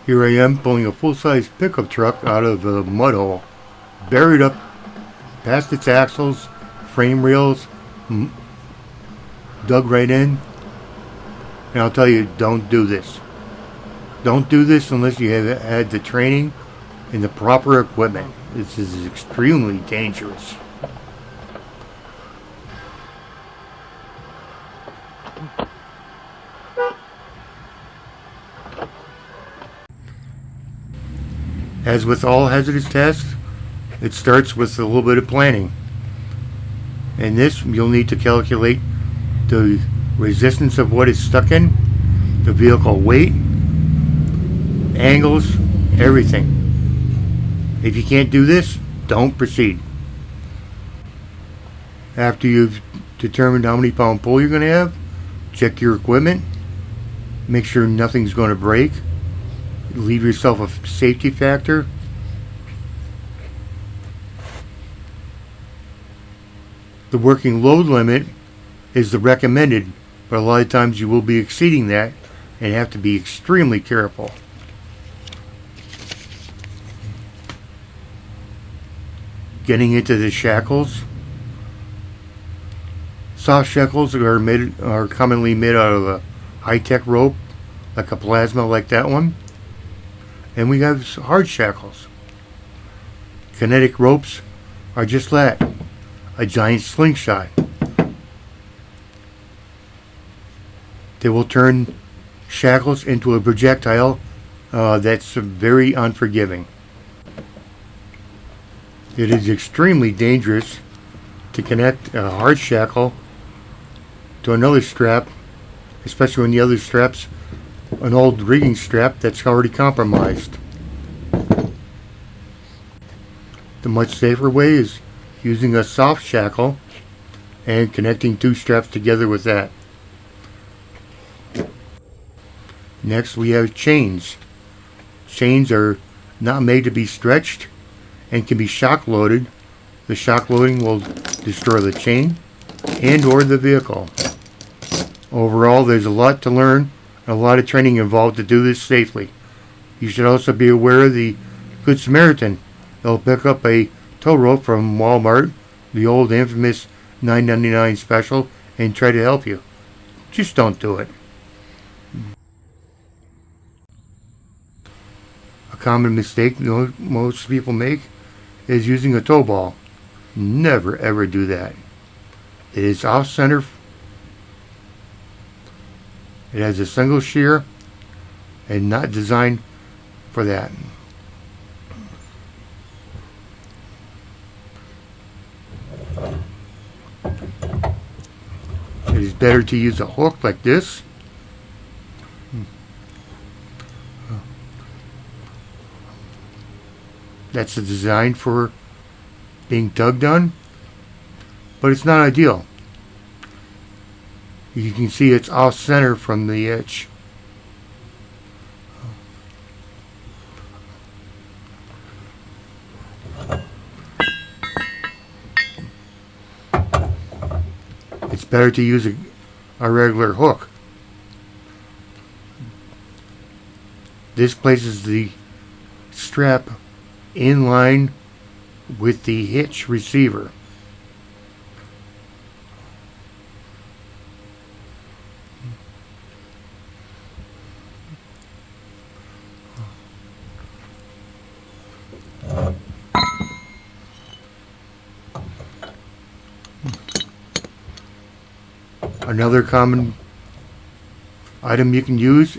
Here I am pulling a full-size pickup truck out of a mud hole, buried up past its axles, frame rails, dug right in. And I'll tell you, don't do this. Don't do this unless you have had the training and the proper equipment. This is extremely dangerous. As with all hazardous tasks, it starts with a little bit of planning. In this, you'll need to calculate the resistance of what is stuck in, the vehicle weight, angles, everything. If you can't do this, don't proceed. After you've determined how many pound pull you're going to have, check your equipment, make sure nothing's going to break, leave yourself a safety factor. The working load limit is the recommended, but a lot of times you will be exceeding that and have to be extremely careful. Getting into the shackles. Soft shackles are commonly made out of a high-tech rope, like a plasma like that one. And we have hard shackles. Kinetic ropes are just that, a giant slingshot. They will turn shackles into a projectile that's very unforgiving. It is extremely dangerous to connect a hard shackle to another strap, especially when the other strap's an old rigging strap that's already compromised. The much safer way is using a soft shackle and connecting two straps together with that. Next, we have chains. Chains are not made to be stretched and can be shock loaded. The shock loading will destroy the chain and or the vehicle. Overall, there's a lot to learn and a lot of training involved to do this safely. You should also be aware of the Good Samaritan. They'll pick up a tow rope from Walmart, the old infamous $9.99 special, and try to help you. Just don't do it. A common mistake most people make is using a tow ball. Never ever do that. It is off center. It has a single shear and not designed for that. It is better to use a hook like this. That's designed for being tugged on, but it's not ideal. You can see it's off center from the edge. It's better to use a regular hook. This places the strap in line with the hitch receiver. Another common item you can use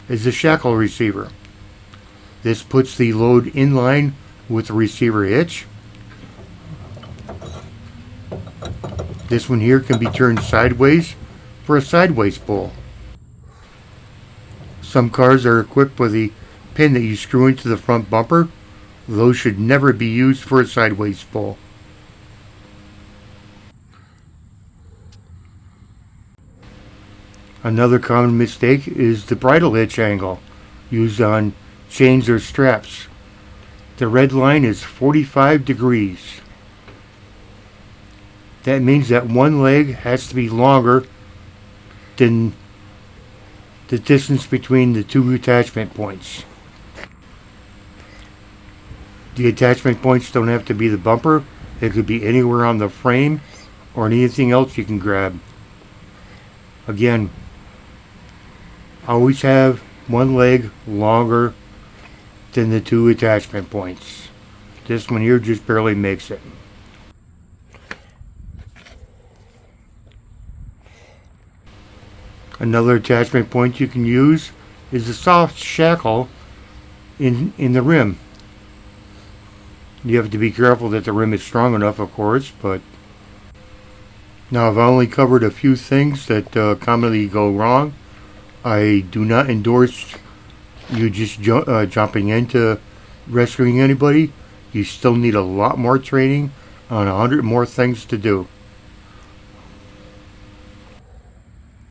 is the shackle receiver. This puts the load in line with the receiver hitch. This one here can be turned sideways for a sideways pull. Some cars are equipped with a pin that you screw into the front bumper. Those should never be used for a sideways pull. Another common mistake is the bridle hitch angle used on chains or straps. The red line is 45 degrees. That means that one leg has to be longer than the distance between the two attachment points. The attachment points don't have to be the bumper. It could be anywhere on the frame or anything else you can grab. Again, always have one leg longer than the two attachment points. This one here just barely makes it. Another attachment point you can use is a soft shackle in the rim. You have to be careful that the rim is strong enough, of course, but now I've only covered a few things that commonly go wrong. I do not endorse you just jumping into rescuing anybody. You still need a lot more training on 100 more things to do.